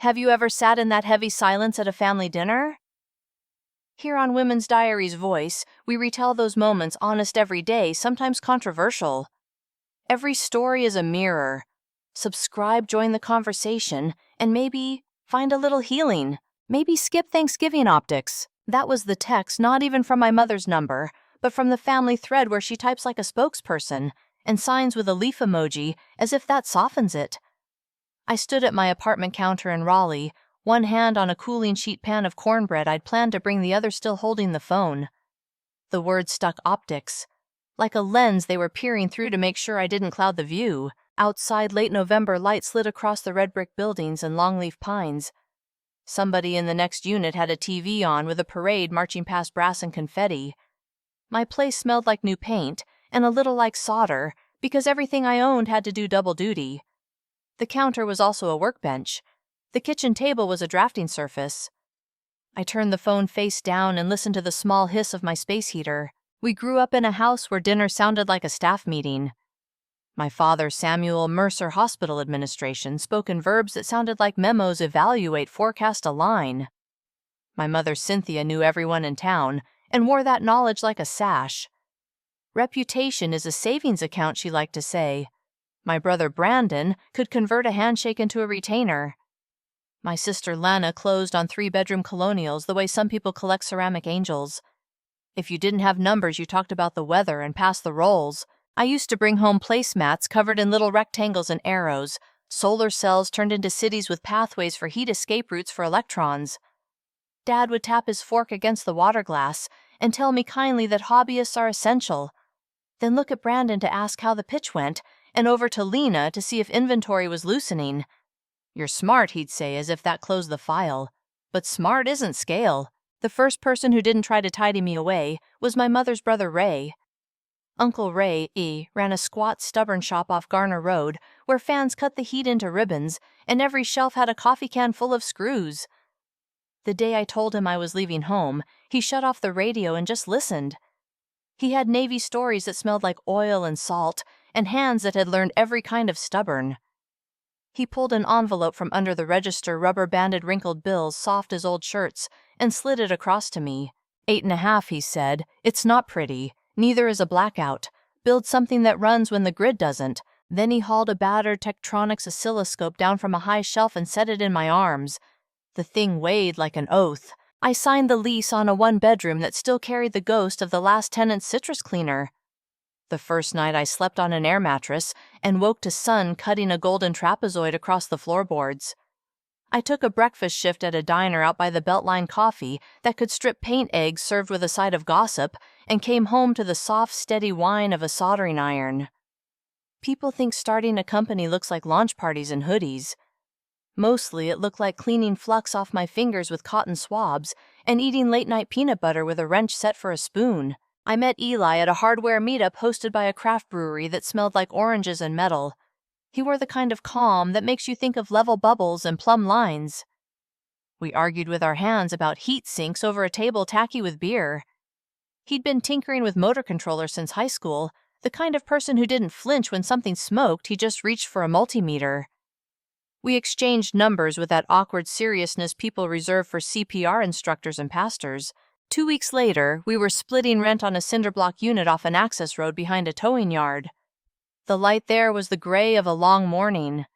Have you ever sat in that heavy silence at a family dinner? Here on Women's Diaries Voice, we retell those moments honest every day, sometimes controversial. Every story is a mirror. Subscribe, join the conversation, and maybe find a little healing. Maybe skip Thanksgiving optics. That was the text, not even from my mother's number, but from the family thread where she types like a spokesperson and signs with a leaf emoji as if that softens it. I stood at my apartment counter in Raleigh, one hand on a cooling sheet pan of cornbread I'd planned to bring, the other still holding the phone. The words stuck optics. Like a lens they were peering through to make sure I didn't cloud the view. Outside, late November light slid across the red brick buildings and longleaf pines. Somebody in the next unit had a TV on with a parade marching past brass and confetti. My place smelled like new paint and a little like solder because everything I owned had to do double duty. The counter was also a workbench. The kitchen table was a drafting surface. I turned the phone face down and listened to the small hiss of my space heater. We grew up in a house where dinner sounded like a staff meeting. My father, Samuel Mercer Hospital Administration, spoke in verbs that sounded like memos: evaluate, forecast, align. My mother, Cynthia, knew everyone in town and wore that knowledge like a sash. Reputation is a savings account, she liked to say. My brother, Brandon, could convert a handshake into a retainer. My sister, Lana, closed on 3-bedroom colonials the way some people collect ceramic angels. If you didn't have numbers, you talked about the weather and passed the rolls. I used to bring home placemats covered in little rectangles and arrows, solar cells turned into cities with pathways for heat escape routes for electrons. Dad would tap his fork against the water glass and tell me kindly that hobbyists are essential. Then look at Brandon to ask how the pitch went, and over to Lena to see if inventory was loosening. You're smart, he'd say, as if that closed the file. But smart isn't scale. The first person who didn't try to tidy me away was my mother's brother, Ray. Uncle Ray, ran a squat, stubborn shop off Garner Road where fans cut the heat into ribbons and every shelf had a coffee can full of screws. The day I told him I was leaving home, he shut off the radio and just listened. He had Navy stories that smelled like oil and salt and hands that had learned every kind of stubborn. He pulled an envelope from under the register, rubber-banded wrinkled bills soft as old shirts, and slid it across to me. 8.5, he said. It's not pretty. Neither is a blackout. Build something that runs when the grid doesn't. Then he hauled a battered Tektronix oscilloscope down from a high shelf and set it in my arms. The thing weighed like an oath. I signed the lease on a 1-bedroom that still carried the ghost of the last tenant's citrus cleaner. The first night I slept on an air mattress and woke to sun cutting a golden trapezoid across the floorboards. I took a breakfast shift at a diner out by the Beltline Coffee that could strip paint eggs served with a side of gossip and came home to the soft, steady whine of a soldering iron. People think starting a company looks like launch parties and hoodies. Mostly it looked like cleaning flux off my fingers with cotton swabs and eating late-night peanut butter with a wrench set for a spoon. I met Eli at a hardware meetup hosted by a craft brewery that smelled like oranges and metal. He wore the kind of calm that makes you think of level bubbles and plumb lines. We argued with our hands about heat sinks over a table tacky with beer. He'd been tinkering with motor controllers since high school, the kind of person who didn't flinch when something smoked, he just reached for a multimeter. We exchanged numbers with that awkward seriousness people reserve for CPR instructors and pastors. 2 weeks later, we were splitting rent on a cinder block unit off an access road behind a towing yard. The light there was the gray of a long morning.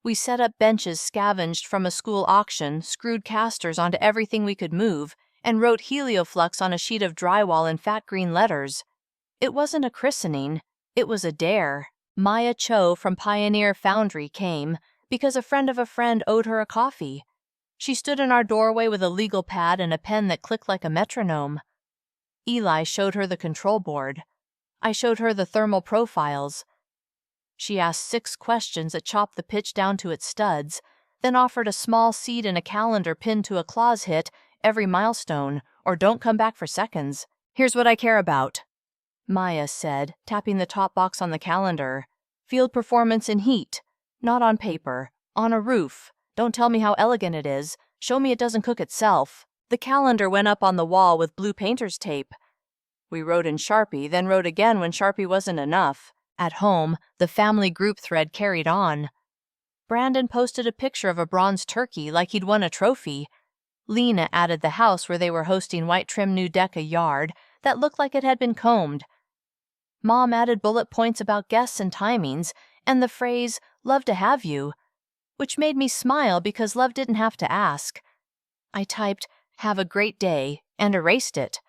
We set up benches scavenged from a school auction, screwed casters onto everything we could move, and wrote HELIOFLUX on a sheet of drywall in fat green letters. It wasn't a christening, it was a dare. Maya Cho from Pioneer Foundry came because a friend of a friend owed her a coffee. She stood in our doorway with a legal pad and a pen that clicked like a metronome. Eli showed her the control board. I showed her the thermal profiles. She asked 6 questions that chopped the pitch down to its studs, then offered a small seed and a calendar pinned to a clause hit every milestone, or don't come back for seconds. Here's what I care about, Maya said, tapping the top box on the calendar. Field performance in heat. Not on paper. On a roof. Don't tell me how elegant it is. Show me it doesn't cook itself. The calendar went up on the wall with blue painter's tape. We wrote in Sharpie, then wrote again when Sharpie wasn't enough. At home, the family group thread carried on. Brandon posted a picture of a bronze turkey like he'd won a trophy. Lena added the house where they were hosting white trim new deck a yard that looked like it had been combed. Mom added bullet points about guests and timings, and the phrase, "love to have you," which made me smile because love didn't have to ask. I typed, "have a great day," and erased it.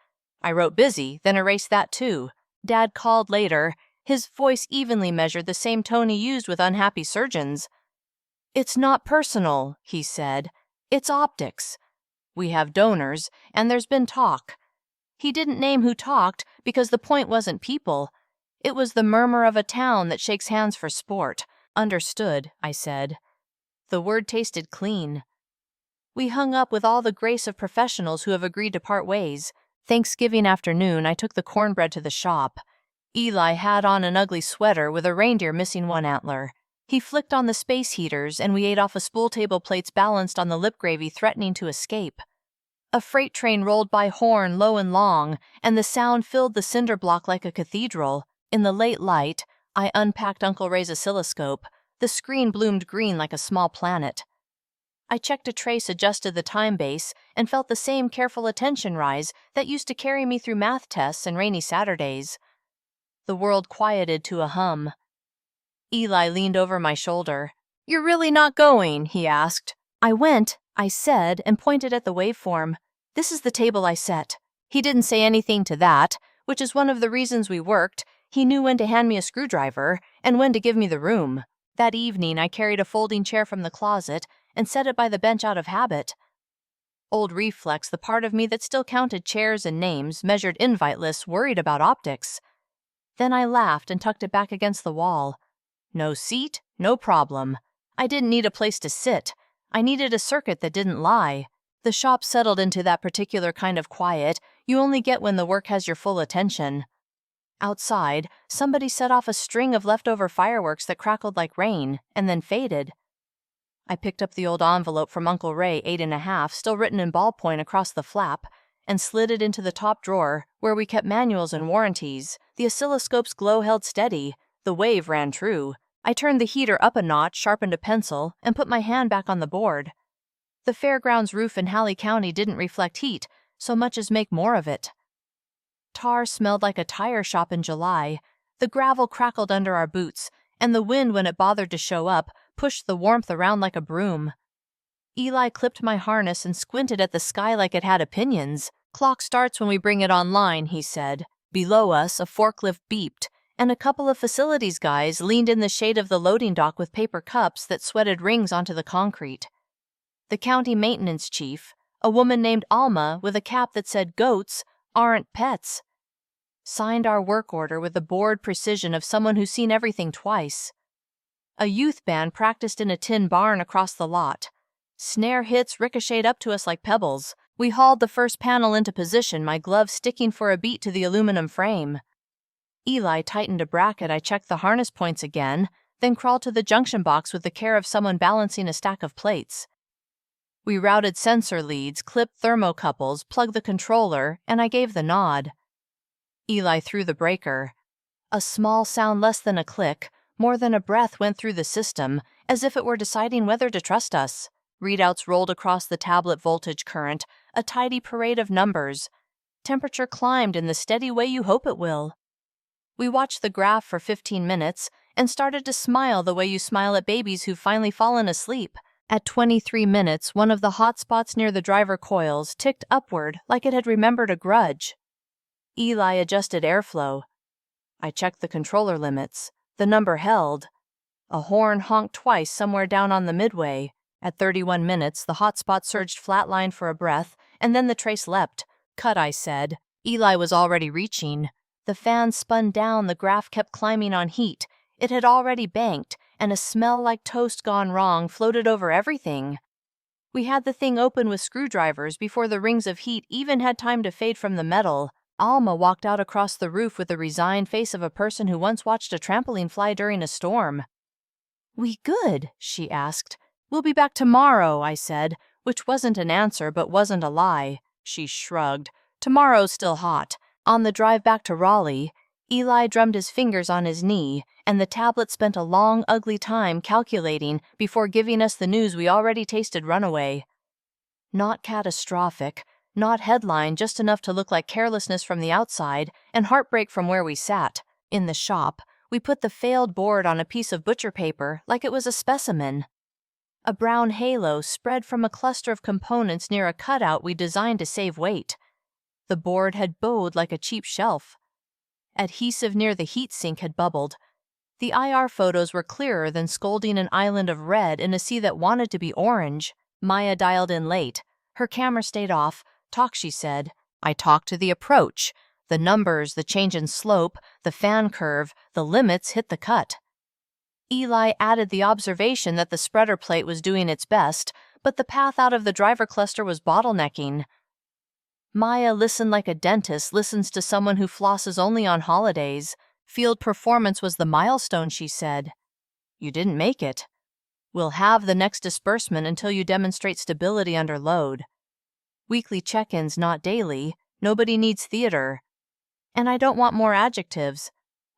I wrote busy, then erased that too. Dad called later. His voice evenly measured the same tone he used with unhappy surgeons. "It's not personal," he said. "It's optics. We have donors, and there's been talk." He didn't name who talked because the point wasn't people. It was the murmur of a town that shakes hands for sport. "Understood," I said. The word tasted clean. We hung up with all the grace of professionals who have agreed to part ways. Thanksgiving afternoon, I took the cornbread to the shop. Eli had on an ugly sweater with a reindeer missing one antler. He flicked on the space heaters, and we ate off of spool table plates balanced on the lip gravy, threatening to escape. A freight train rolled by horn low and long, and the sound filled the cinder block like a cathedral. In the late light, I unpacked Uncle Ray's oscilloscope. The screen bloomed green like a small planet. I checked a trace, adjusted the time base, and felt the same careful attention rise that used to carry me through math tests and rainy Saturdays. The world quieted to a hum. Eli leaned over my shoulder. "You're really not going?" he asked. "I went," I said, and pointed at the waveform. "This is the table I set." He didn't say anything to that, which is one of the reasons we worked. He knew when to hand me a screwdriver and when to give me the room. That evening, I carried a folding chair from the closet and set it by the bench out of habit. Old reflex, the part of me that still counted chairs and names, measured invite lists, worried about optics. Then I laughed and tucked it back against the wall. No seat, no problem. I didn't need a place to sit. I needed a circuit that didn't lie. The shop settled into that particular kind of quiet you only get when the work has your full attention. Outside, somebody set off a string of leftover fireworks that crackled like rain, and then faded. I picked up the old envelope from Uncle Ray, 8.5, still written in ballpoint across the flap, and slid it into the top drawer, where we kept manuals and warranties. The oscilloscope's glow held steady. The wave ran true. I turned the heater up a notch, sharpened a pencil, and put my hand back on the board. The fairgrounds roof in Raleigh County didn't reflect heat so much as make more of it. Tar smelled like a tire shop in July. The gravel crackled under our boots, and the wind, when it bothered to show up, pushed the warmth around like a broom. Eli clipped my harness and squinted at the sky like it had opinions. "Clock starts when we bring it online," he said. Below us, a forklift beeped, and a couple of facilities guys leaned in the shade of the loading dock with paper cups that sweated rings onto the concrete. The county maintenance chief, a woman named Alma with a cap that said "Goats aren't pets," signed our work order with the bored precision of someone who's seen everything twice. A youth band practiced in a tin barn across the lot. Snare hits ricocheted up to us like pebbles. We hauled the first panel into position, my glove sticking for a beat to the aluminum frame. Eli tightened a bracket. I checked the harness points again, then crawled to the junction box with the care of someone balancing a stack of plates. We routed sensor leads, clipped thermocouples, plugged the controller, and I gave the nod. Eli threw the breaker. A small sound less than a click, more than a breath, went through the system, as if it were deciding whether to trust us. Readouts rolled across the tablet voltage current, a tidy parade of numbers. Temperature climbed in the steady way you hope it will. We watched the graph for 15 minutes and started to smile the way you smile at babies who've finally fallen asleep. At 23 minutes, one of the hot spots near the driver coils ticked upward like it had remembered a grudge. Eli adjusted airflow. I checked the controller limits. The number held. A horn honked twice somewhere down on the midway. At 31 minutes, the hot spot surged flatline for a breath, and then the trace leapt. "Cut," I said. Eli was already reaching. The fan spun down, the graph kept climbing on heat. It had already banked, and a smell like toast gone wrong floated over everything. We had the thing open with screwdrivers before the rings of heat even had time to fade from the metal. Alma walked out across the roof with the resigned face of a person who once watched a trampoline fly during a storm. "We good?" she asked. "We'll be back tomorrow," I said, which wasn't an answer but wasn't a lie. She shrugged. "Tomorrow's still hot." On the drive back to Raleigh, Eli drummed his fingers on his knee, and the tablet spent a long, ugly time calculating before giving us the news we already tasted runaway. Not catastrophic, not headline, just enough to look like carelessness from the outside and heartbreak from where we sat. In the shop, we put the failed board on a piece of butcher paper like it was a specimen. A brown halo spread from a cluster of components near a cutout we designed to save weight. The board had bowed like a cheap shelf. Adhesive near the heatsink had bubbled. The IR photos were clearer than scolding an island of red in a sea that wanted to be orange. Maya dialed in late. Her camera stayed off. Talk, she said. I talked to the approach. The numbers, the change in slope, the fan curve, the limits hit the cut. Eli added the observation that the spreader plate was doing its best, but the path out of the driver cluster was bottlenecking. Maya listened like a dentist listens to someone who flosses only on holidays. Field performance was the milestone, she said. You didn't make it. We'll have the next disbursement until you demonstrate stability under load. Weekly check-ins, not daily. Nobody needs theater. And I don't want more adjectives.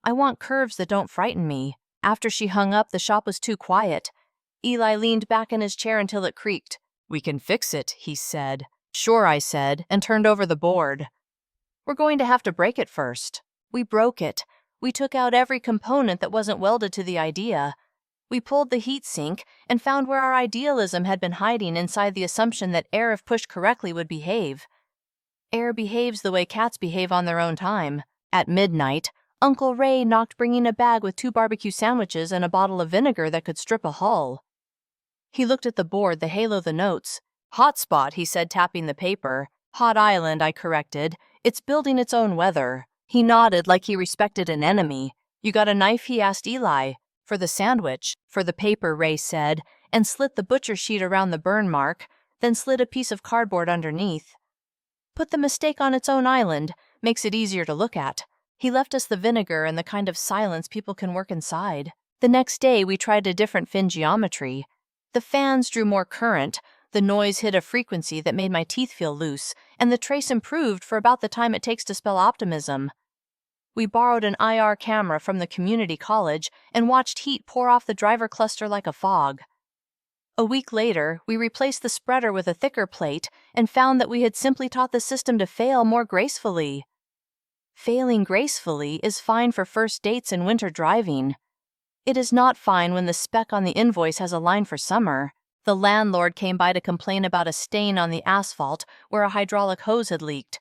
I want curves that don't frighten me. After she hung up, the shop was too quiet. Eli leaned back in his chair until it creaked. We can fix it, he said. Sure, I said, and turned over the board. We're going to have to break it first. We broke it. We took out every component that wasn't welded to the idea. We pulled the heatsink and found where our idealism had been hiding inside the assumption that air, if pushed correctly, would behave. Air behaves the way cats behave on their own time. At midnight, Uncle Ray knocked bringing a bag with 2 barbecue sandwiches and a bottle of vinegar that could strip a hull. He looked at the board, the halo, the notes. Hotspot, he said, tapping the paper. Hot island, I corrected. It's building its own weather. He nodded like he respected an enemy. You got a knife, he asked Eli. For the sandwich. For the paper, Ray said, and slit the butcher sheet around the burn mark, then slid a piece of cardboard underneath. Put the mistake on its own island. Makes it easier to look at. He left us the vinegar and the kind of silence people can work inside. The next day, we tried a different fin geometry. The fans drew more current, the noise hit a frequency that made my teeth feel loose, and the trace improved for about the time it takes to spell optimism. We borrowed an IR camera from the community college and watched heat pour off the driver cluster like a fog. A week later, we replaced the spreader with a thicker plate and found that we had simply taught the system to fail more gracefully. Failing gracefully is fine for first dates and winter driving. It is not fine when the spec on the invoice has a line for summer. The landlord came by to complain about a stain on the asphalt where a hydraulic hose had leaked.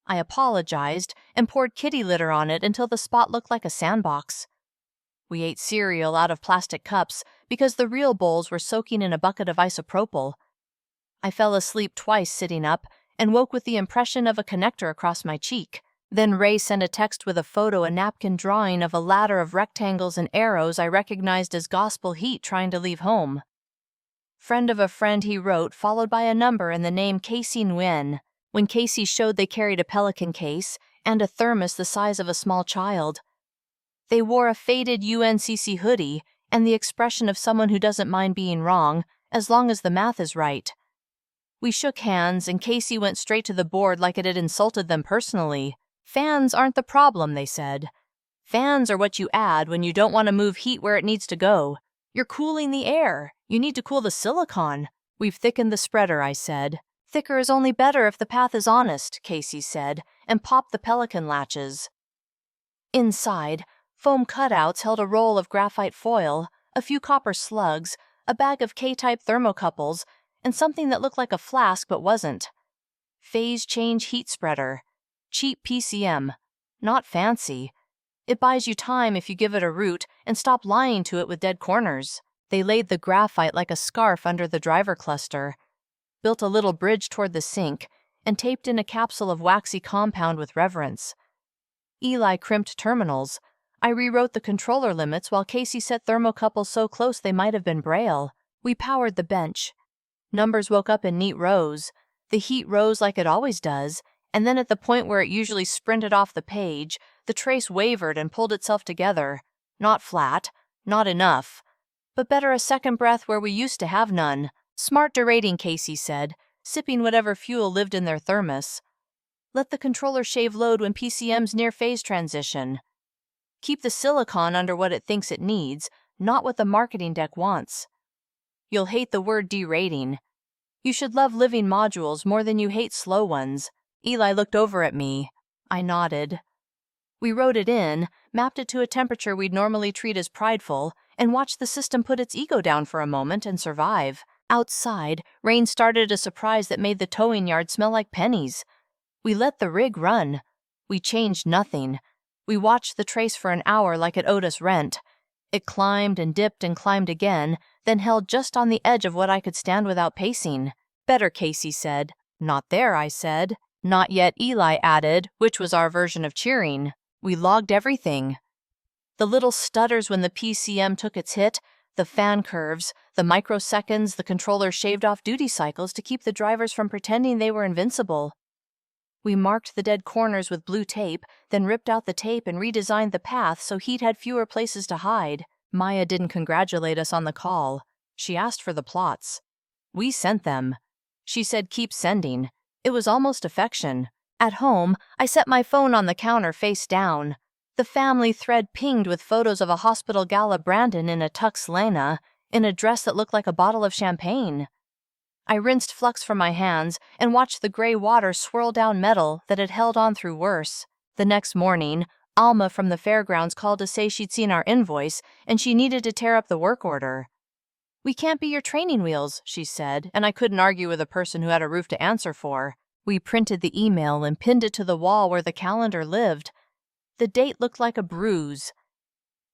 I apologized and poured kitty litter on it until the spot looked like a sandbox. We ate cereal out of plastic cups because the real bowls were soaking in a bucket of isopropyl. I fell asleep twice sitting up and woke with the impression of a connector across my cheek. Then Ray sent a text with a photo, a napkin drawing of a ladder of rectangles and arrows I recognized as gospel heat trying to leave home. Friend of a friend, he wrote, followed by a number and the name Casey Nguyen. When Casey showed they carried a Pelican case and a thermos the size of a small child. They wore a faded UNCC hoodie and the expression of someone who doesn't mind being wrong as long as the math is right. We shook hands and Casey went straight to the board like it had insulted them personally. Fans aren't the problem, they said. Fans are what you add when you don't want to move heat where it needs to go. You're cooling the air. You need to cool the silicon. We've thickened the spreader, I said. Thicker is only better if the path is honest, Casey said, and popped the Pelican latches. Inside, foam cutouts held a roll of graphite foil, a few copper slugs, a bag of K-type thermocouples, and something that looked like a flask but wasn't. Phase change heat spreader. Cheap PCM. Not fancy. It buys you time if you give it a root and stop lying to it with dead corners. They laid the graphite like a scarf under the driver cluster, built a little bridge toward the sink, and taped in a capsule of waxy compound with reverence. Eli crimped terminals. I rewrote the controller limits while Casey set thermocouples so close they might have been braille. We powered the bench. Numbers woke up in neat rows. The heat rose like it always does, and then at the point where it usually sprinted off the page, the trace wavered and pulled itself together. Not flat, not enough, but better a second breath where we used to have none. Smart derating, Casey said, sipping whatever fuel lived in their thermos. Let the controller shave load when PCM's near phase transition. Keep the silicon under what it thinks it needs, not what the marketing deck wants. You'll hate the word derating. You should love living modules more than you hate slow ones. Eli looked over at me. I nodded. We wrote it in, mapped it to a temperature we'd normally treat as prideful, and watched the system put its ego down for a moment and survive. Outside, rain started a surprise that made the towing yard smell like pennies. We let the rig run. We changed nothing. We watched the trace for an hour like it owed us rent. It climbed and dipped and climbed again, then held just on the edge of what I could stand without pacing. Better, Casey said. Not there, I said. Not yet, Eli added, which was our version of cheering. We logged everything. The little stutters when the PCM took its hit, the fan curves, the microseconds the controller shaved off duty cycles to keep the drivers from pretending they were invincible. We marked the dead corners with blue tape, then ripped out the tape and redesigned the path so heat had fewer places to hide. Maya didn't congratulate us on the call. She asked for the plots. We sent them. She said keep sending. It was almost affection. At home, I set my phone on the counter face down. The family thread pinged with photos of a hospital gala Brandon in a tux Lena, in a dress that looked like a bottle of champagne. I rinsed flux from my hands and watched the gray water swirl down metal that had held on through worse. The next morning, Alma from the fairgrounds called to say she'd seen our invoice and she needed to tear up the work order. We can't be your training wheels, she said, and I couldn't argue with a person who had a roof to answer for. We printed the email and pinned it to the wall where the calendar lived. The date looked like a bruise.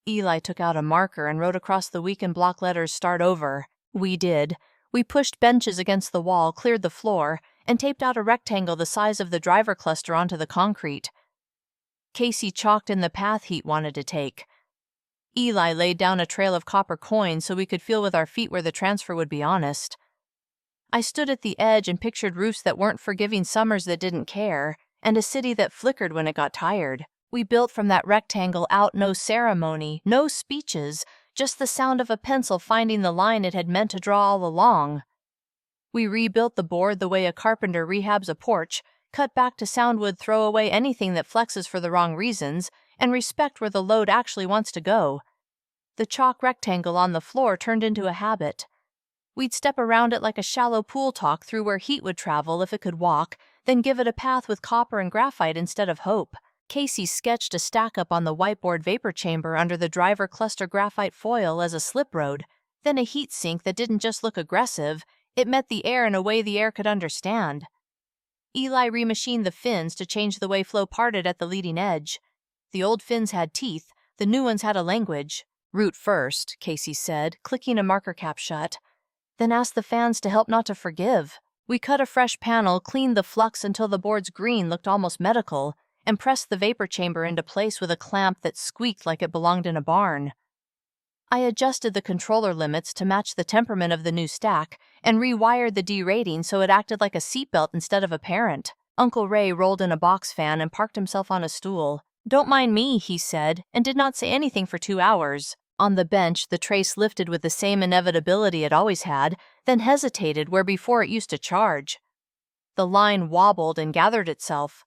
Eli took out a marker and wrote across the week in block letters start over. We did. We pushed benches against the wall, cleared the floor, and taped out a rectangle the size of the driver cluster onto the concrete. Casey chalked in the path Heat wanted to take. Eli laid down a trail of copper coins so we could feel with our feet where the transfer would be honest. I stood at the edge and pictured roofs that weren't forgiving summers that didn't care, and a city that flickered when it got tired. We built from that rectangle out no ceremony, no speeches, just the sound of a pencil finding the line it had meant to draw all along. We rebuilt the board the way a carpenter rehabs a porch, cut back to sound would throw away anything that flexes for the wrong reasons, and respect where the load actually wants to go. The chalk rectangle on the floor turned into a habit. We'd step around it like a shallow pool talk through where heat would travel if it could walk, then give it a path with copper and graphite instead of hope. Casey sketched a stack-up on the whiteboard vapor chamber under the driver cluster graphite foil as a slip road, then a heat sink that didn't just look aggressive, it met the air in a way the air could understand. Eli remachined the fins to change the way flow parted at the leading edge. The old fins had teeth, the new ones had a language. Root first, Casey said, clicking a marker cap shut. Then ask the fans to help not to forgive. We cut a fresh panel, cleaned the flux until the board's green looked almost medical, and pressed the vapor chamber into place with a clamp that squeaked like it belonged in a barn. I adjusted the controller limits to match the temperament of the new stack and rewired the derating so it acted like a seatbelt instead of a parent. Uncle Ray rolled in a box fan and parked himself on a stool. "Don't mind me," he said, and did not say anything for 2 hours. On the bench, the trace lifted with the same inevitability it always had, then hesitated where before it used to charge. The line wobbled and gathered itself.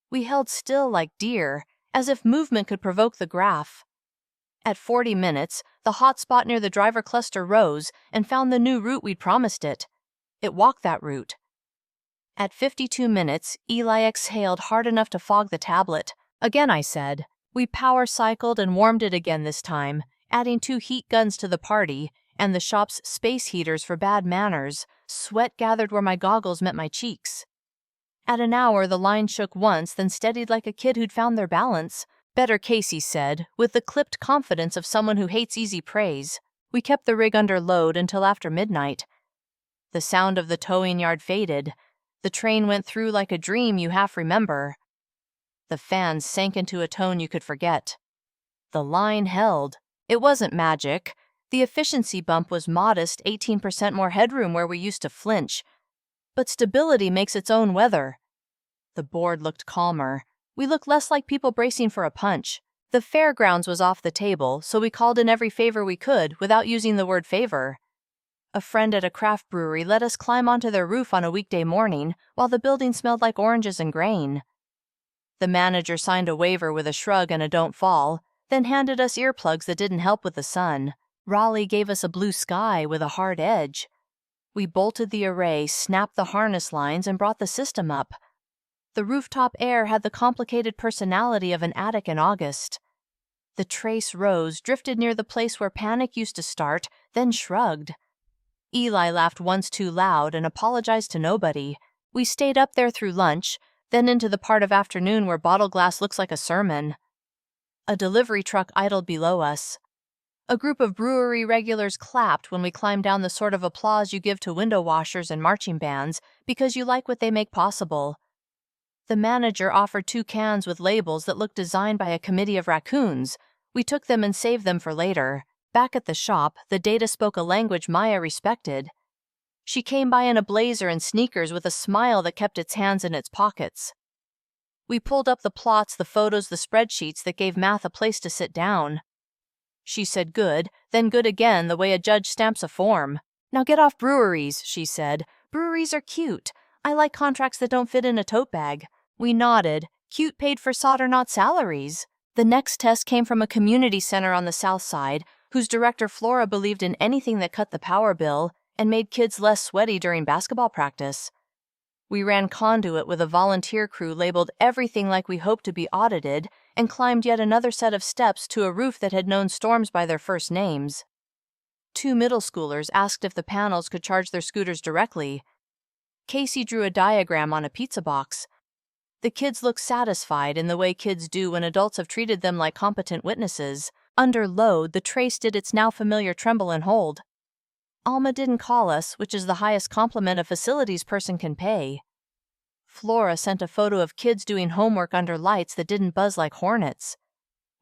We held still like deer, as if movement could provoke the graph. At 40 minutes, the hot spot near the driver cluster rose and found the new route we'd promised it. It walked that route. At 52 minutes, Eli exhaled hard enough to fog the tablet. Again, I said. We power cycled and warmed it again this time, adding 2 heat guns to the party, and the shop's space heaters for bad manners. Sweat gathered where my goggles met my cheeks. At an hour, the line shook once, then steadied like a kid who'd found their balance. Better, Casey said, with the clipped confidence of someone who hates easy praise. We kept the rig under load until after midnight. The sound of the towing yard faded. The train went through like a dream you half remember. The fans sank into a tone you could forget. The line held. It wasn't magic. The efficiency bump was modest, 18% more headroom where we used to flinch. But stability makes its own weather. The board looked calmer. We looked less like people bracing for a punch. The fairgrounds was off the table, so we called in every favor we could without using the word favor. A friend at a craft brewery let us climb onto their roof on a weekday morning while the building smelled like oranges and grain. The manager signed a waiver with a shrug and a don't fall, then handed us earplugs that didn't help with the sun. Raleigh gave us a blue sky with a hard edge. We bolted the array, snapped the harness lines, and brought the system up. The rooftop air had the complicated personality of an attic in August. The trace rose, drifted near the place where panic used to start, then shrugged. Eli laughed once too loud and apologized to nobody. We stayed up there through lunch, then into the part of afternoon where bottle glass looks like a sermon. A delivery truck idled below us. A group of brewery regulars clapped when we climbed down, the sort of applause you give to window washers and marching bands because you like what they make possible. The manager offered 2 cans with labels that looked designed by a committee of raccoons. We took them and saved them for later. Back at the shop, the data spoke a language Maya respected. She came by in a blazer and sneakers with a smile that kept its hands in its pockets. We pulled up the plots, the photos, the spreadsheets that gave math a place to sit down. She said good, then good again, the way a judge stamps a form. "Now get off breweries," she said. "Breweries are cute. I like contracts that don't fit in a tote bag." We nodded. Cute paid for solder, not salaries. The next test came from a community center on the south side, whose director Flora believed in anything that cut the power bill and made kids less sweaty during basketball practice. We ran conduit with a volunteer crew, labeled everything like we hoped to be audited, and climbed yet another set of steps to a roof that had known storms by their first names. 2 middle schoolers asked if the panels could charge their scooters directly. Casey drew a diagram on a pizza box. The kids looked satisfied in the way kids do when adults have treated them like competent witnesses. Under load, the trace did its now familiar tremble and hold. Alma didn't call us, which is the highest compliment a facilities person can pay. Flora sent a photo of kids doing homework under lights that didn't buzz like hornets.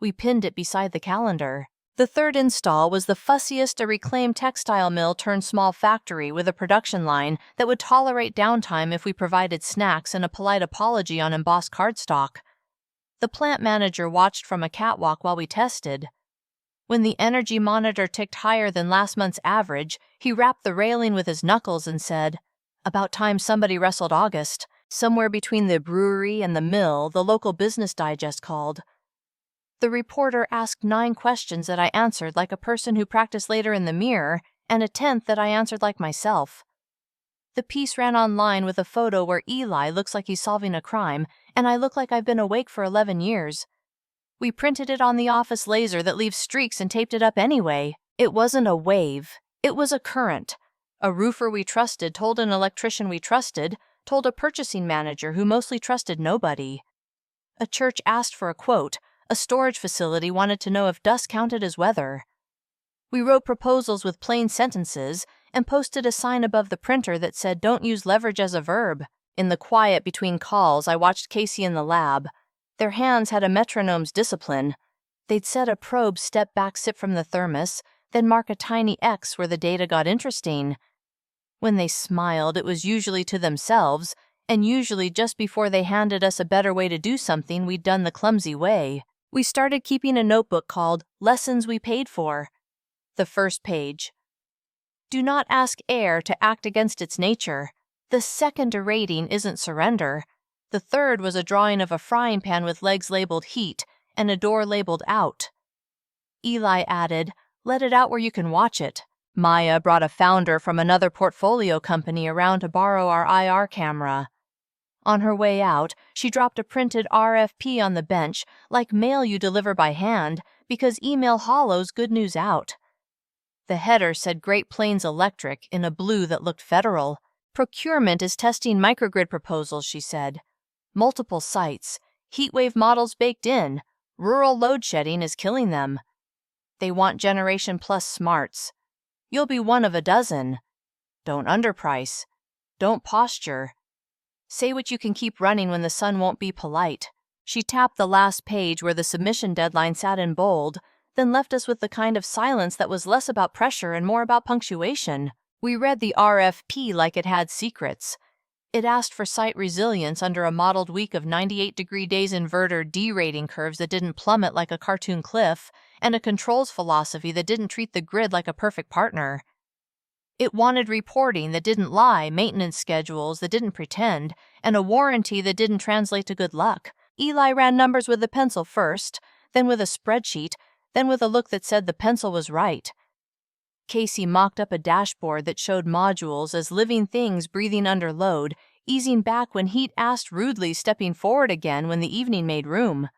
We pinned it beside the calendar. The third install was the fussiest, a reclaimed textile mill turned small factory with a production line that would tolerate downtime if we provided snacks and a polite apology on embossed cardstock. The plant manager watched from a catwalk while we tested. When the energy monitor ticked higher than last month's average, he rapped the railing with his knuckles and said, "About time somebody wrestled August." Somewhere between the brewery and the mill, the local Business Digest called. The reporter asked 9 questions that I answered like a person who practiced later in the mirror, and a 10th that I answered like myself. The piece ran online with a photo where Eli looks like he's solving a crime, and I look like I've been awake for 11 years. We printed it on the office laser that leaves streaks and taped it up anyway. It wasn't a wave. It was a current. A roofer we trusted told an electrician we trusted, told a purchasing manager who mostly trusted nobody. A church asked for a quote. A storage facility wanted to know if dust counted as weather. We wrote proposals with plain sentences and posted a sign above the printer that said, "Don't use leverage as a verb." In the quiet between calls, I watched Casey in the lab. Their hands had a metronome's discipline. They'd set a probe, step back, sip from the thermos, then mark a tiny X where the data got interesting. When they smiled, it was usually to themselves, and usually just before they handed us a better way to do something we'd done the clumsy way. We started keeping a notebook called Lessons We Paid For. The first page. Do not ask air to act against its nature. The second rating isn't surrender. The third was a drawing of a frying pan with legs labeled heat and a door labeled out. Eli added, "Let it out where you can watch it." Maya brought a founder from another portfolio company around to borrow our IR camera. On her way out, she dropped a printed RFP on the bench, like mail you deliver by hand, because email hollows good news out. The header said Great Plains Electric in a blue that looked federal. Procurement is testing microgrid proposals, she said. Multiple sites, heatwave models baked in. Rural load shedding is killing them. They want Generation Plus smarts. You'll be one of a dozen. Don't underprice. Don't posture. Say what you can keep running when the sun won't be polite. She tapped the last page where the submission deadline sat in bold, then left us with the kind of silence that was less about pressure and more about punctuation. We read the RFP like it had secrets. It asked for site resilience under a modeled week of 98-degree days inverter D-rating curves that didn't plummet like a cartoon cliff, and a controls philosophy that didn't treat the grid like a perfect partner. It wanted reporting that didn't lie, maintenance schedules that didn't pretend, and a warranty that didn't translate to good luck. Eli ran numbers with a pencil first, then with a spreadsheet, then with a look that said the pencil was right. Casey mocked up a dashboard that showed modules as living things breathing under load, easing back when heat asked rudely, stepping forward again when the evening made room.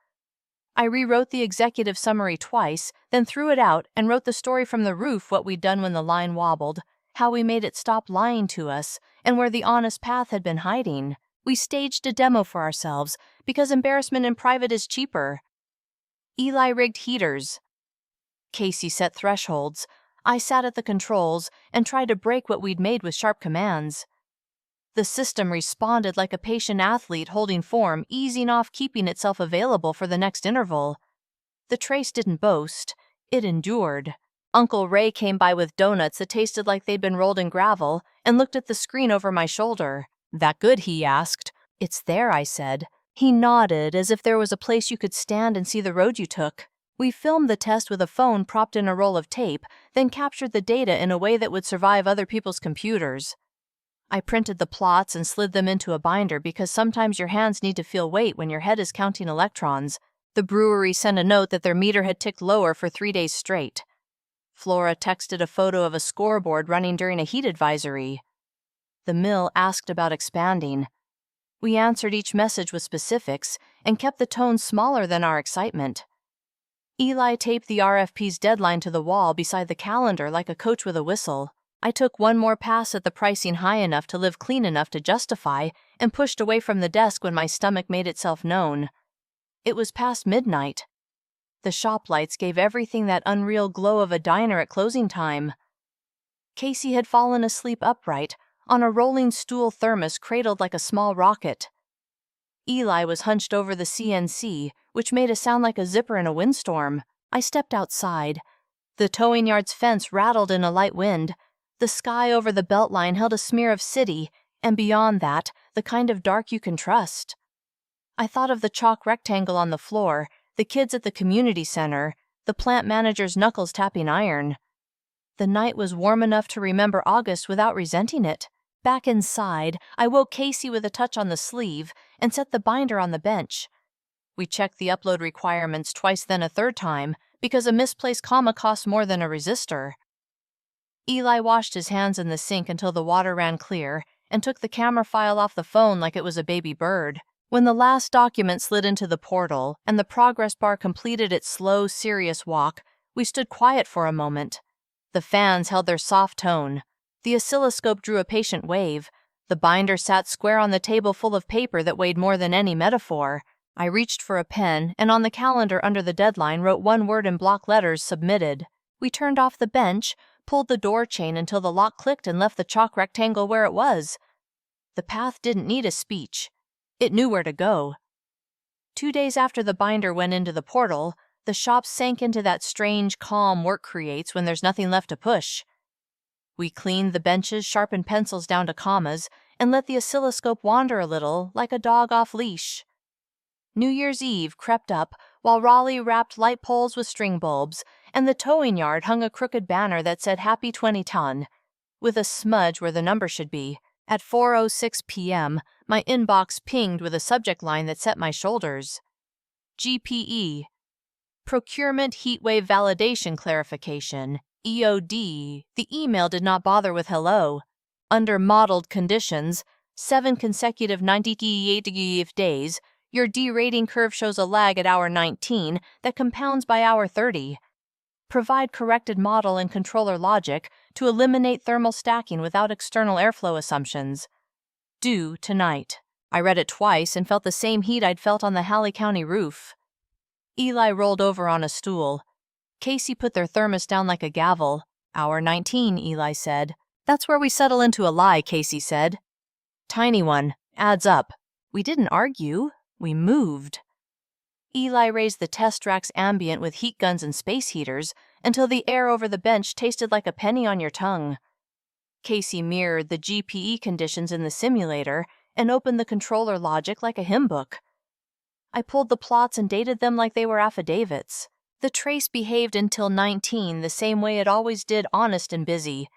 I rewrote the executive summary twice, then threw it out and wrote the story from the roof, what we'd done when the line wobbled, how we made it stop lying to us, and where the honest path had been hiding. We staged a demo for ourselves, because embarrassment in private is cheaper. Eli rigged heaters. Casey set thresholds. I sat at the controls and tried to break what we'd made with sharp commands. The system responded like a patient athlete holding form, easing off, keeping itself available for the next interval. The trace didn't boast. It endured. Uncle Ray came by with donuts that tasted like they'd been rolled in gravel and looked at the screen over my shoulder. "That good?" he asked. "It's there," I said. He nodded as if there was a place you could stand and see the road you took. We filmed the test with a phone propped in a roll of tape, then captured the data in a way that would survive other people's computers. I printed the plots and slid them into a binder because sometimes your hands need to feel weight when your head is counting electrons. The brewery sent a note that their meter had ticked lower for 3 days straight. Flora texted a photo of a scoreboard running during a heat advisory. The mill asked about expanding. We answered each message with specifics and kept the tone smaller than our excitement. Eli taped the RFP's deadline to the wall beside the calendar like a coach with a whistle. I took one more pass at the pricing high enough to live clean enough to justify and pushed away from the desk when my stomach made itself known. It was past midnight. The shop lights gave everything that unreal glow of a diner at closing time. Casey had fallen asleep upright, on a rolling stool thermos cradled like a small rocket. Eli was hunched over the CNC, which made a sound like a zipper in a windstorm. I stepped outside. The towing yard's fence rattled in a light wind. The sky over the beltline held a smear of city, and beyond that, the kind of dark you can trust. I thought of the chalk rectangle on the floor, the kids at the community center, the plant manager's knuckles tapping iron. The night was warm enough to remember August without resenting it. Back inside, I woke Casey with a touch on the sleeve and set the binder on the bench. We checked the upload requirements twice, then a third time, because a misplaced comma costs more than a resistor. Eli washed his hands in the sink until the water ran clear and took the camera file off the phone like it was a baby bird. When the last document slid into the portal and the progress bar completed its slow, serious walk, we stood quiet for a moment. The fans held their soft tone. The oscilloscope drew a patient wave. The binder sat square on the table full of paper that weighed more than any metaphor. I reached for a pen and on the calendar under the deadline wrote one word in block letters, "Submitted." We turned off the bench, pulled the door chain until the lock clicked and left the chalk rectangle where it was. The path didn't need a speech. It knew where to go. 2 days after the binder went into the portal, the shop sank into that strange calm work creates when there's nothing left to push. We cleaned the benches, sharpened pencils down to commas, and let the oscilloscope wander a little, like a dog off leash. New Year's Eve crept up while Raleigh wrapped light poles with string bulbs, and the towing yard hung a crooked banner that said Happy 20-ton, with a smudge where the number should be. At 4:06 p.m., my inbox pinged with a subject line that set my shoulders. GPE. Procurement Heatwave Validation Clarification. EOD. The email did not bother with hello. Under modeled conditions, 7 consecutive 98 days, your D-rating curve shows a lag at hour 19 that compounds by hour 30. Provide corrected model and controller logic to eliminate thermal stacking without external airflow assumptions. Due tonight. I read it twice and felt the same heat I'd felt on the Raleigh County roof. Eli rolled over on a stool. Casey put their thermos down like a gavel. Hour 19, Eli said. That's where we settle into a lie, Casey said. Tiny one. Adds up. We didn't argue. We moved. Eli raised the test racks ambient with heat guns and space heaters until the air over the bench tasted like a penny on your tongue. Casey mirrored the GPE conditions in the simulator and opened the controller logic like a hymn book. I pulled the plots and dated them like they were affidavits. The trace behaved until 19 the same way it always did, honest and busy.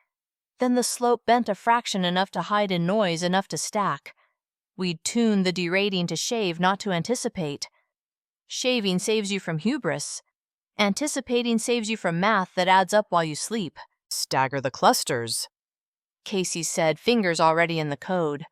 Then the slope bent a fraction enough to hide in noise enough to stack. We'd tuned the derating to shave, not to anticipate. Shaving saves you from hubris. Anticipating saves you from math that adds up while you sleep. Stagger the clusters, Casey said, fingers already in the code.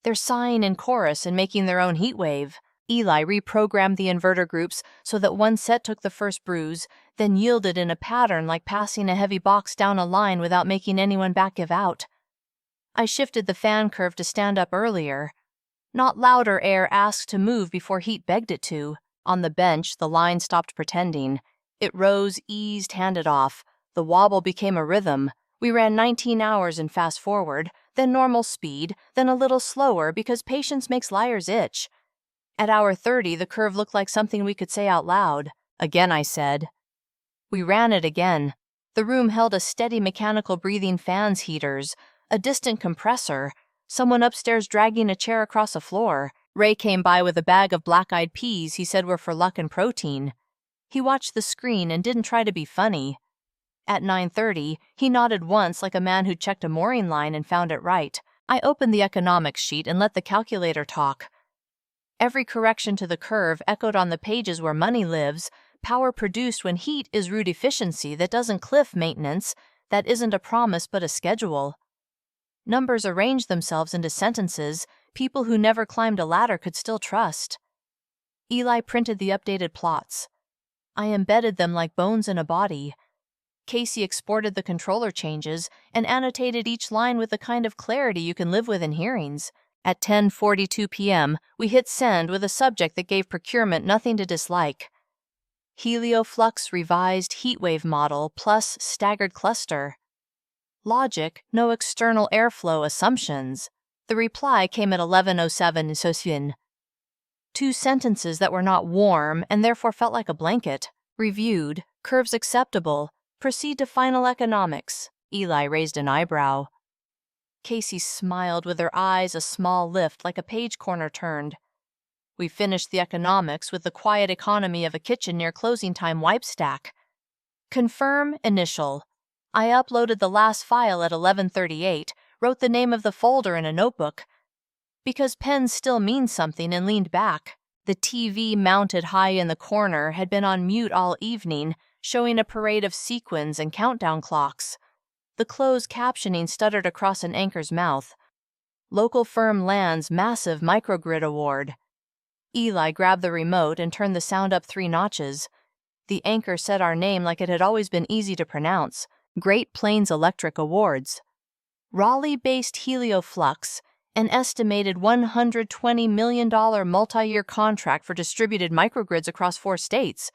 They're sighing in chorus and making their own heat wave. Eli reprogrammed the inverter groups so that one set took the first bruise, then yielded in a pattern like passing a heavy box down a line without making anyone back give out. I shifted the fan curve to stand up earlier. Not louder air asked to move before heat begged it to. On the bench, the line stopped pretending. It rose, eased, handed off. The wobble became a rhythm. We ran 19 hours in fast forward, then normal speed, then a little slower because patience makes liars itch. At hour 30, the curve looked like something we could say out loud. Again, I said. We ran it again. The room held a steady mechanical breathing fans heaters, a distant compressor, someone upstairs dragging a chair across a floor. Ray came by with a bag of black-eyed peas he said were for luck and protein. He watched the screen and didn't try to be funny. At 9:30, he nodded once like a man who'd checked a mooring line and found it right. I opened the economics sheet and let the calculator talk. Every correction to the curve echoed on the pages where money lives, power produced when heat is root efficiency that doesn't cliff maintenance, that isn't a promise but a schedule. Numbers arranged themselves into sentences people who never climbed a ladder could still trust. Eli printed the updated plots. I embedded them like bones in a body. Casey exported the controller changes and annotated each line with the kind of clarity you can live with in hearings. At 10:42 p.m., we hit send with a subject that gave procurement nothing to dislike. HELIOFLUX revised heatwave model plus staggered cluster. Logic, no external airflow assumptions. The reply came at 11:07 Sosien. 2 sentences that were not warm and therefore felt like a blanket. Reviewed, curves acceptable, proceed to final economics. Eli raised an eyebrow. Casey smiled with her eyes a small lift like a page corner turned. We finished the economics with the quiet economy of a kitchen near closing time wipe stack. Confirm, initial. I uploaded the last file at 11:38, wrote the name of the folder in a notebook. Because pens still mean something and leaned back. The TV mounted high in the corner had been on mute all evening, showing a parade of sequins and countdown clocks. The closed captioning stuttered across an anchor's mouth. Local firm lands massive MICROGRID award. Eli grabbed the remote and turned the sound up 3 notches. The anchor said our name like it had always been easy to pronounce. Great Plains Electric Awards. Raleigh-based HELIOFLUX, an estimated $120 million multi-year contract for distributed microgrids across 4 states.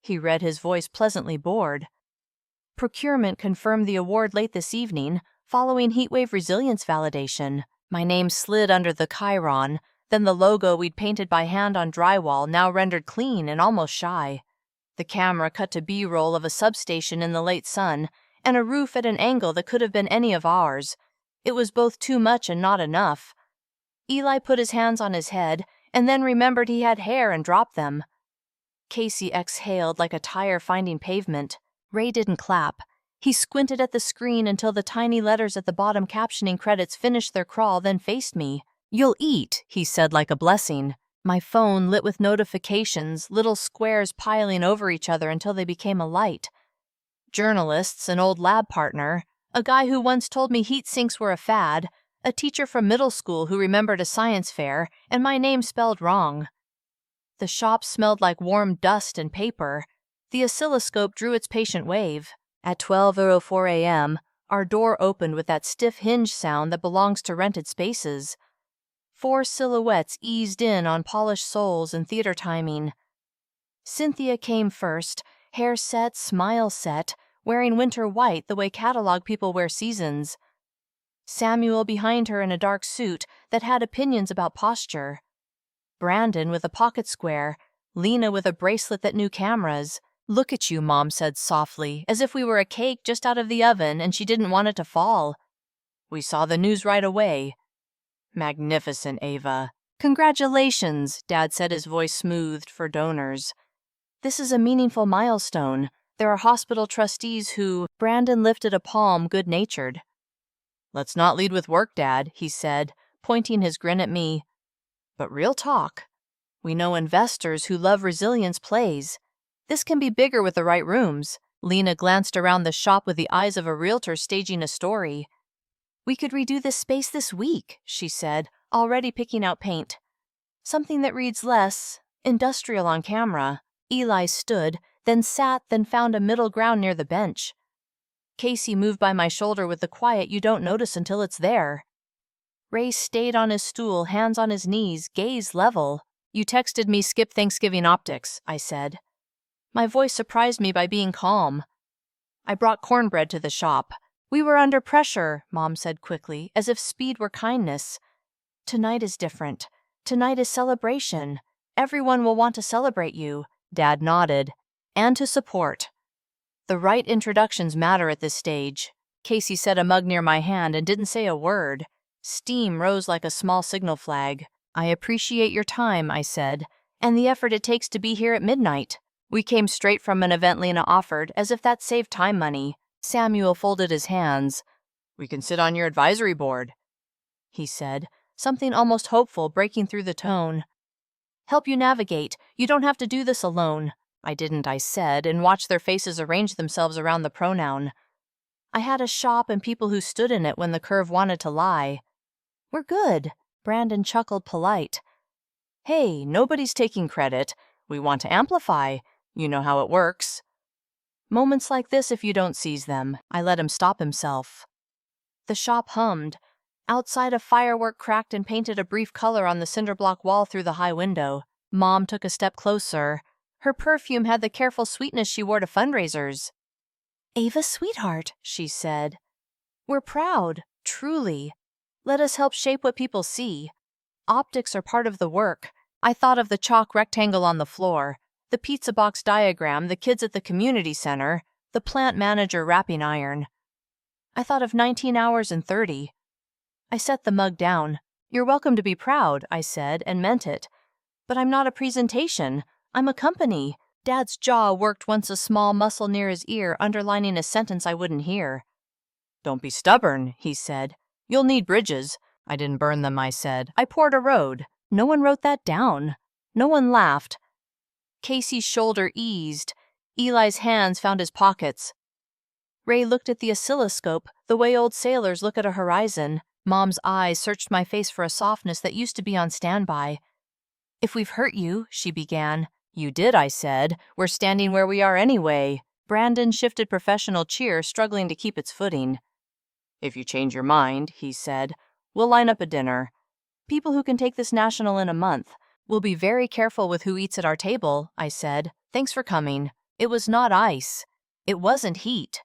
He read, his voice pleasantly bored. Procurement confirmed the award late this evening, following heatwave resilience validation. My name slid under the chyron, then the logo we'd painted by hand on drywall now rendered clean and almost shy. The camera cut to B-roll of a substation in the late sun, and a roof at an angle that could have been any of ours. It was both too much and not enough. Eli put his hands on his head, and then remembered he had hair and dropped them. Casey exhaled like a tire finding pavement. Ray didn't clap. He squinted at the screen until the tiny letters at the bottom captioning credits finished their crawl, then faced me. "You'll eat," he said like a blessing. My phone lit with notifications, little squares piling over each other until they became a light. Journalists, an old lab partner, a guy who once told me heat sinks were a fad, a teacher from middle school who remembered a science fair, and my name spelled wrong. The shop smelled like warm dust and paper. The oscilloscope drew its patient wave. At 12:04 a.m., our door opened with that stiff hinge sound that belongs to rented spaces. 4 silhouettes eased in on polished soles and theater timing. Cynthia came first, hair set, smile set, wearing winter white the way catalog people wear seasons. Samuel behind her in a dark suit that had opinions about posture. Brandon with a pocket square, Lena with a bracelet that knew cameras. "Look at you," Mom said softly, as if we were a cake just out of the oven and she didn't want it to fall. "We saw the news right away." "Magnificent, Ava." "Congratulations," Dad said, his voice smoothed for donors. "This is a meaningful milestone. There are hospital trustees who—" Brandon lifted a palm good-natured. "Let's not lead with work, Dad," he said, pointing his grin at me. "But real talk. We know investors who love resilience plays. This can be bigger with the right rooms. Lena glanced around the shop with the eyes of a realtor staging a story. We could redo this space this week, she said, already picking out paint. Something that reads less industrial on camera. Eli stood, then sat, then found a middle ground near the bench. Casey moved by my shoulder with the quiet you don't notice until it's there. Ray stayed on his stool, hands on his knees, gaze level. You texted me skip Thanksgiving optics, I said. My voice surprised me by being calm. I brought cornbread to the shop. We were under pressure, Mom said quickly, as if speed were kindness. Tonight is different. Tonight is celebration. Everyone will want to celebrate you, Dad nodded, and to support. The right introductions matter at this stage. Casey set a mug near my hand and didn't say a word. Steam rose like a small signal flag. I appreciate your time, I said, and the effort it takes to be here at midnight. We came straight from an event Lena offered, as if that saved time money. Samuel folded his hands. We can sit on your advisory board, he said, something almost hopeful breaking through the tone. Help you navigate. You don't have to do this alone. I didn't, I said, and watched their faces arrange themselves around the pronoun. I had a shop and people who stood in it when the curve wanted to lie. We're good, Brandon chuckled polite. Hey, nobody's taking credit. We want to amplify. You know how it works. Moments like this if you don't seize them. I let him stop himself. The shop hummed. Outside, a firework cracked and painted a brief color on the cinder block wall through the high window. Mom took a step closer. Her perfume had the careful sweetness she wore to fundraisers. Ava's sweetheart, she said. We're proud, truly. Let us help shape what people see. Optics are part of the work. I thought of the chalk rectangle on the floor, the pizza box diagram, the kids at the community center, the plant manager wrapping iron. I thought of 19 hours and 30. I set the mug down. You're welcome to be proud, I said, and meant it. But I'm not a presentation. I'm a company. Dad's jaw worked once a small muscle near his ear, underlining a sentence I wouldn't hear. Don't be stubborn, he said. You'll need bridges. I didn't burn them, I said. I poured a road. No one wrote that down. No one laughed. Casey's shoulder eased. Eli's hands found his pockets. Ray looked at the oscilloscope, the way old sailors look at a horizon. Mom's eyes searched my face for a softness that used to be on standby. If we've hurt you, she began. You did, I said. We're standing where we are anyway. Brandon shifted professional cheer, struggling to keep its footing. If you change your mind, he said, we'll line up a dinner. People who can take this national in a month. We'll be very careful with who eats at our table, I said. Thanks for coming. It was not ice. It wasn't heat.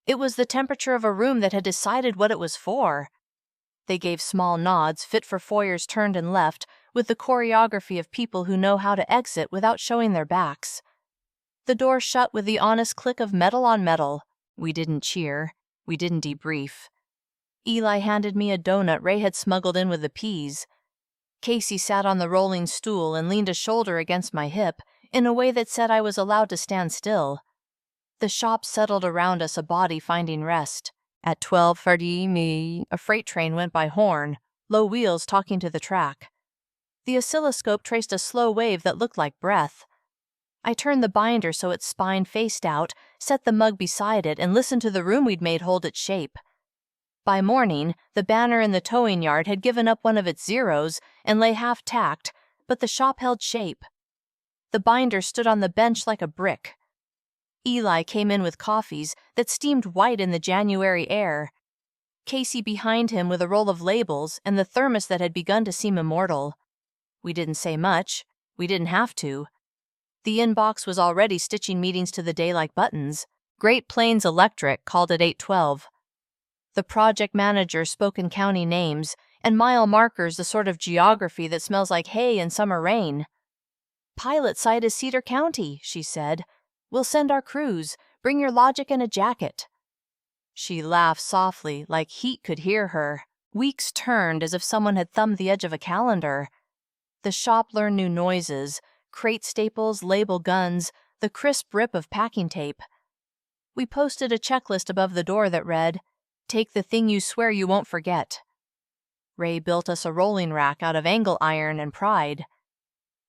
It was the temperature of a room that had decided what it was for. They gave small nods, fit for foyers turned and left, with the choreography of people who know how to exit without showing their backs. The door shut with the honest click of metal on metal. We didn't cheer. We didn't debrief. Eli handed me a donut Ray had smuggled in with the peas. Casey sat on the rolling stool and leaned a shoulder against my hip in a way that said I was allowed to stand still. The shop settled around us, a body finding rest. At 12:30, a freight train went by horn, low wheels talking to the track. The oscilloscope traced a slow wave that looked like breath. I turned the binder so its spine faced out, set the mug beside it, and listened to the room we'd made hold its shape. By morning, the banner in the towing yard had given up one of its zeros and lay half-tacked, but the shop held shape. The binder stood on the bench like a brick. Eli came in with coffees that steamed white in the January air. Casey behind him with a roll of labels and the thermos that had begun to seem immortal. We didn't say much. We didn't have to. The inbox was already stitching meetings to the day like buttons. Great Plains Electric called at 8:12. The project manager spoke in county names, and mile markers the sort of geography that smells like hay and summer rain. Pilot site is Cedar County, she said. We'll send our crews. Bring your logic and a jacket. She laughed softly, like heat could hear her. Weeks turned as if someone had thumbed the edge of a calendar. The shop learned new noises, crate staples, label guns, the crisp rip of packing tape. We posted a checklist above the door that read, "Take the thing you swear you won't forget." Ray built us a rolling rack out of angle iron and pride.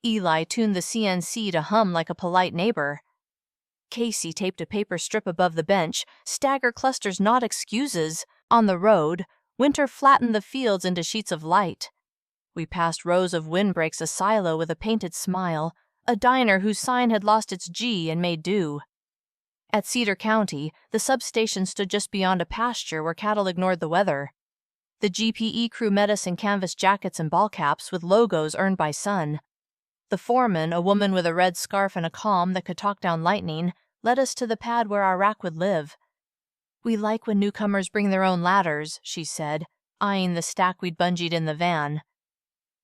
Eli tuned the CNC to hum like a polite neighbor. Casey taped a paper strip above the bench, stagger clusters not excuses. On the road, winter flattened the fields into sheets of light. We passed rows of windbreaks, a silo with a painted smile, a diner whose sign had lost its G and made do. At Cedar County, the substation stood just beyond a pasture where cattle ignored the weather. The GPE crew met us in canvas jackets and ball caps with logos earned by sun. The foreman, a woman with a red scarf and a calm that could talk down lightning, led us to the pad where our rack would live. "We like when newcomers bring their own ladders," she said, eyeing the stack we'd bungeed in the van.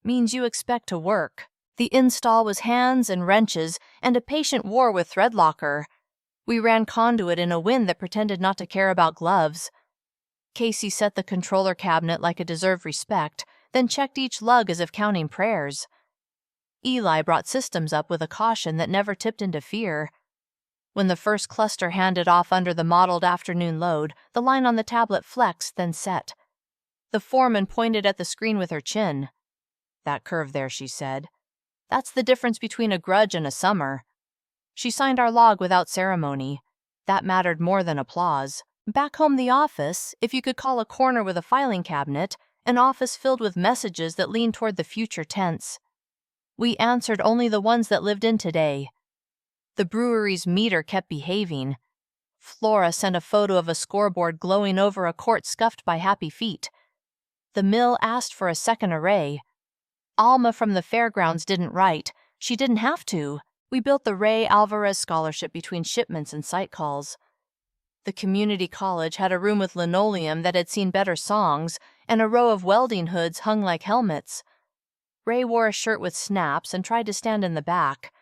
"Means you expect to work." The install was hands and wrenches and a patient war with thread locker. We ran conduit in a wind that pretended not to care about gloves. Casey set the controller cabinet like it deserved respect, then checked each lug as if counting prayers. Eli brought systems up with a caution that never tipped into fear. When the first cluster handed off under the modeled afternoon load, the line on the tablet flexed, then set. The foreman pointed at the screen with her chin. "That curve there," she said. "That's the difference between a grudge and a summer." She signed our log without ceremony. That mattered more than applause. Back home the office, if you could call a corner with a filing cabinet, an office filled with messages that leaned toward the future tense. We answered only the ones that lived in today. The brewery's meter kept behaving. Flora sent a photo of a scoreboard glowing over a court scuffed by happy feet. The mill asked for a second array. Alma from the fairgrounds didn't write. She didn't have to. We built the Ray Alvarez Scholarship between shipments and site calls. The community college had a room with linoleum that had seen better songs and a row of welding hoods hung like helmets. Ray wore a shirt with snaps and tried to stand in the back.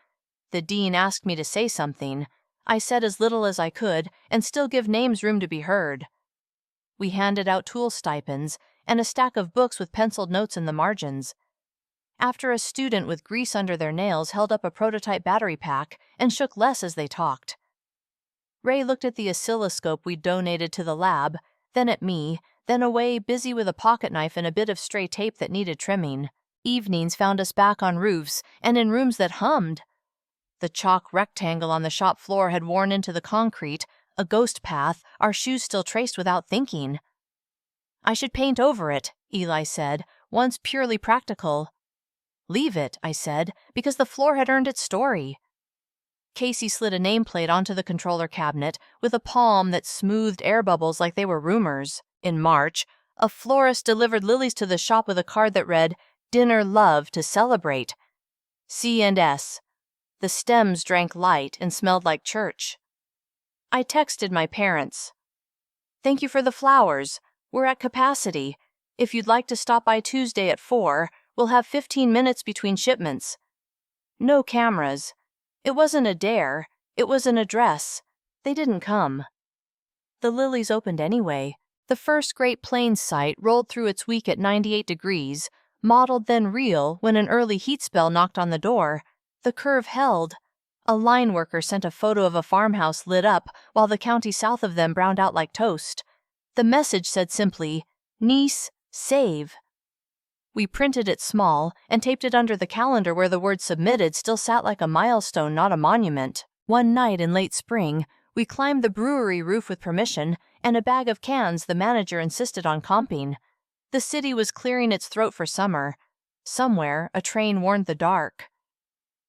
The dean asked me to say something. I said as little as I could and still give names room to be heard. We handed out tool stipends and a stack of books with penciled notes in the margins. After a student with grease under their nails held up a prototype battery pack and shook less as they talked. Ray looked at the oscilloscope we'd donated to the lab, then at me, then away, busy with a pocket knife and a bit of stray tape that needed trimming. Evenings found us back on roofs and in rooms that hummed. The chalk rectangle on the shop floor had worn into the concrete, a ghost path, our shoes still traced without thinking. "I should paint over it," Eli said, once purely practical. "Leave it," I said, because the floor had earned its story. Casey slid a nameplate onto the controller cabinet with a palm that smoothed air bubbles like they were rumors. In March, a florist delivered lilies to the shop with a card that read, "Dinner Love to Celebrate." C&S. The stems drank light and smelled like church. I texted my parents. "Thank you for the flowers. We're at capacity. If you'd like to stop by Tuesday at 4, we'll have 15 minutes between shipments." No cameras. It wasn't a dare. It was an address. They didn't come. The lilies opened anyway. The first Great Plains site rolled through its week at 98 degrees, modeled then real when an early heat spell knocked on the door. The curve held. A line worker sent a photo of a farmhouse lit up while the county south of them browned out like toast. The message said simply, "Niece, save." We printed it small and taped it under the calendar where the word submitted still sat like a milestone, not a monument. One night in late spring, we climbed the brewery roof with permission and a bag of cans the manager insisted on comping. The city was clearing its throat for summer. Somewhere, a train warned the dark.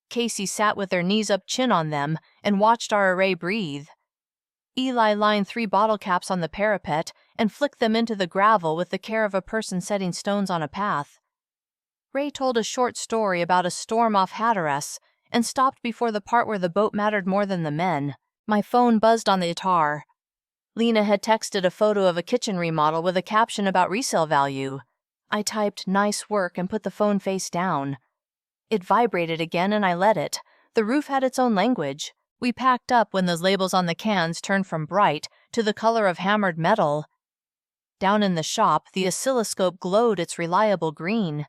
Casey sat with their knees up, chin on them, and watched our array breathe. Eli lined 3 bottle caps on the parapet and flicked them into the gravel with the care of a person setting stones on a path. Ray told a short story about a storm off Hatteras and stopped before the part where the boat mattered more than the men. My phone buzzed on the tar. Lena had texted a photo of a kitchen remodel with a caption about resale value. I typed "nice work" and put the phone face down. It vibrated again and I let it. The roof had its own language. We packed up when those labels on the cans turned from bright to the color of hammered metal. Down in the shop, the oscilloscope glowed its reliable green.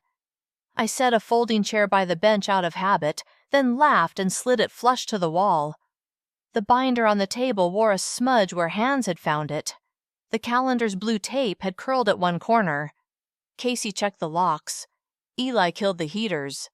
I set a folding chair by the bench out of habit, then laughed and slid it flush to the wall. The binder on the table wore a smudge where hands had found it. The calendar's blue tape had curled at one corner. Casey checked the locks. Eli killed the heaters.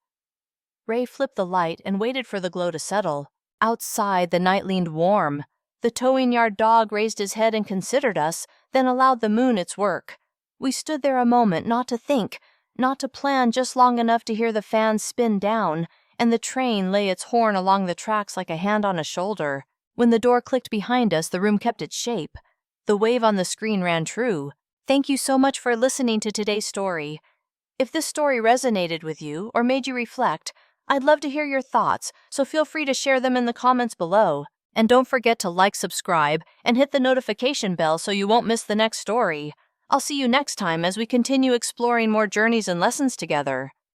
Ray flipped the light and waited for the glow to settle. Outside, the night leaned warm. The towing yard dog raised his head and considered us, then allowed the moon its work. We stood there a moment, not to think, not to plan, just long enough to hear the fans spin down, and the train lay its horn along the tracks like a hand on a shoulder. When the door clicked behind us, the room kept its shape. The wave on the screen ran true. Thank you so much for listening to today's story. If this story resonated with you or made you reflect, I'd love to hear your thoughts, so feel free to share them in the comments below. And don't forget to like, subscribe, and hit the notification bell so you won't miss the next story. I'll see you next time as we continue exploring more journeys and lessons together.